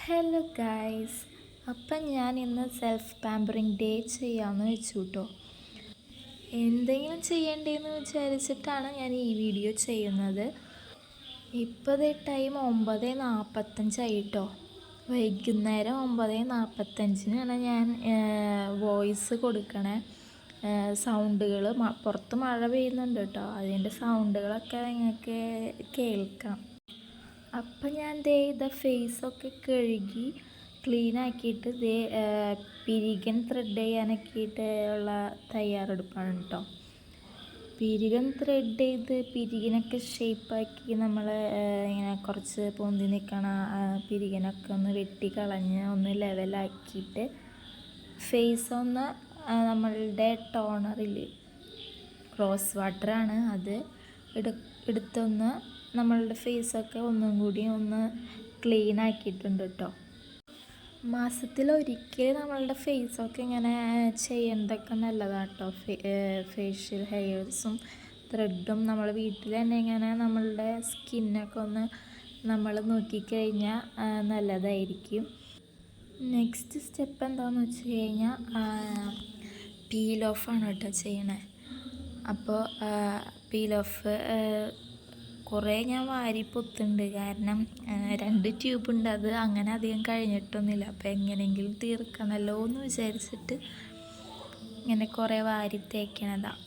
Hello guys, അപ്പം ഞാൻ ഇന്ന് സെൽഫ് പാമ്പറിങ് ഡേ ചെയ്യാമെന്ന് വെച്ചു കേട്ടോ. എന്തെങ്കിലും ചെയ്യണ്ടേന്ന് വിചാരിച്ചിട്ടാണ് ഞാൻ ഈ വീഡിയോ ചെയ്യുന്നത്. ഇപ്പോഴത്തെ ടൈം 9:45 കേട്ടോ. വൈകുന്നേരം 9:45 ഞാൻ വോയിസ് കൊടുക്കണേ. സൗണ്ടുകൾ പുറത്ത് മഴ പെയ്യുന്നുണ്ട് കേട്ടോ, അതിൻ്റെ സൗണ്ടുകളൊക്കെ നിങ്ങൾക്ക് കേൾക്കാം. അപ്പം ഞാൻ ഫേസൊക്കെ കഴുകി ക്ലീൻ ആക്കിയിട്ട് പിരികൻ ത്രെഡ് ചെയ്യാനൊക്കെയിട്ട് ഉള്ള തയ്യാറെടുപ്പാണ് കേട്ടോ. പിരികൻ ത്രെഡ് ചെയ്ത് പിരികനൊക്കെ ഷേപ്പാക്കി നമ്മൾ ഇങ്ങനെ കുറച്ച് പൊന്തി നിൽക്കണ പിരികനൊക്കെ ഒന്ന് വെട്ടിക്കളഞ്ഞ് ഒന്ന് ലെവലാക്കിയിട്ട് ഫേസ് ഒന്ന് നമ്മളുടെ ടോണറിൽ റോസ് വാട്ടറാണ് അത് എടുത്തൊന്ന് നമ്മളുടെ ഫേസൊക്കെ ഒന്നും കൂടി ഒന്ന് ക്ലീൻ ആക്കിയിട്ടുണ്ട് കേട്ടോ. മാസത്തിലൊരിക്കൽ നമ്മളുടെ ഫേസൊക്കെ ഇങ്ങനെ ചെയ്യേണ്ടതൊക്കെ നല്ലതാണ് കേട്ടോ. ഫേഷ്യൽ ഹെയർസും ത്രെഡും നമ്മൾ വീട്ടിൽ തന്നെ ഇങ്ങനെ നമ്മളുടെ സ്കിന്നൊക്കെ ഒന്ന് നമ്മൾ നോക്കിക്കഴിഞ്ഞാൽ നല്ലതായിരിക്കും. നെക്സ്റ്റ് സ്റ്റെപ്പ് എന്താണെന്ന് വെച്ച് കഴിഞ്ഞാൽ പീൽ ഓഫാണ് കേട്ടോ ചെയ്യണേ. അപ്പോൾ പീൽ ഓഫ് കുറേ ഞാൻ വാരി പൊത്തുണ്ട്, കാരണം 2 ട്യൂബുണ്ട്. അത് അങ്ങനെ അധികം കഴിഞ്ഞിട്ടൊന്നുമില്ല, അപ്പോൾ എങ്ങനെയെങ്കിലും തീർക്കണമല്ലോ എന്ന് വിചാരിച്ചിട്ട് ഇങ്ങനെ കുറേ വാരി തേക്കണതാണ്.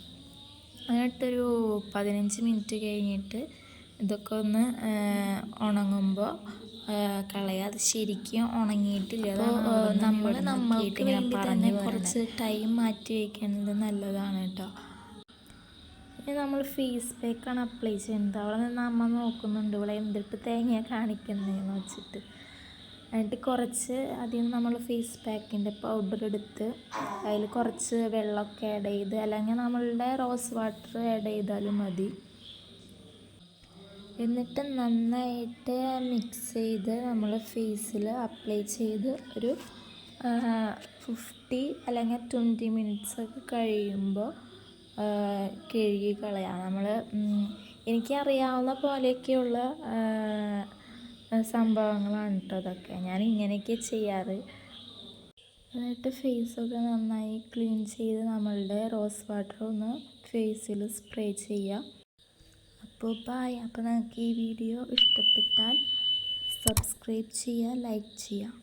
എന്നിട്ടൊരു 15 മിനിറ്റ് കഴിഞ്ഞിട്ട് ഇതൊക്കെ ഒന്ന് ഉണങ്ങുമ്പോൾ കളയാം. അത് ശരിക്കും ഉണങ്ങിയിട്ടില്ല. നമ്മൾക്ക് വേണ്ടി തന്നെ കുറച്ച് ടൈം മാറ്റി വയ്ക്കുന്നത് നല്ലതാണ് കേട്ടോ. ഇനി നമ്മൾ ഫേസ് പാക്കാണ് അപ്ലൈ ചെയ്യുന്നത്. അവിടെ നിന്ന് അമ്മ നോക്കുന്നുണ്ട്, ഇവിടെ എന്തിട്ട് തേങ്ങ കാണിക്കുന്നതെന്ന് വെച്ചിട്ട്. എന്നിട്ട് കുറച്ച് ആദ്യം നമ്മൾ ഫേസ് പാക്കിൻ്റെ പൗഡർ എടുത്ത് അതിൽ കുറച്ച് വെള്ളമൊക്കെ ആഡ് ചെയ്ത്, അല്ലെങ്കിൽ നമ്മളുടെ റോസ് വാട്ടർ ആഡ് ചെയ്താലും മതി. എന്നിട്ട് നന്നായിട്ട് മിക്സ് ചെയ്ത് നമ്മൾ ഫേസിൽ അപ്ലൈ ചെയ്ത് ഒരു 50 അല്ലെങ്കിൽ 20 മിനിറ്റ്സ് ഒക്കെ കഴിയുമ്പോൾ കഴുകി കളയാം. എനിക്കറിയാവുന്ന പോലെയൊക്കെയുള്ള സംഭവങ്ങളാണ് കേട്ടോ അതൊക്കെ. ഞാൻ ഇങ്ങനെയൊക്കെ ചെയ്യാറ്. എന്നിട്ട് ഫേസൊക്കെ നന്നായി ക്ലീൻ ചെയ്ത് നമ്മളുടെ റോസ് വാട്ടർ ഒന്ന് ഫേസിൽ സ്പ്രേ ചെയ്യാം. അപ്പോൾ ബൈ. അപ്പോൾ നിങ്ങൾക്ക് ഈ വീഡിയോ ഇഷ്ടപ്പെട്ടാൽ സബ്സ്ക്രൈബ് ചെയ്യുക, ലൈക്ക് ചെയ്യുക.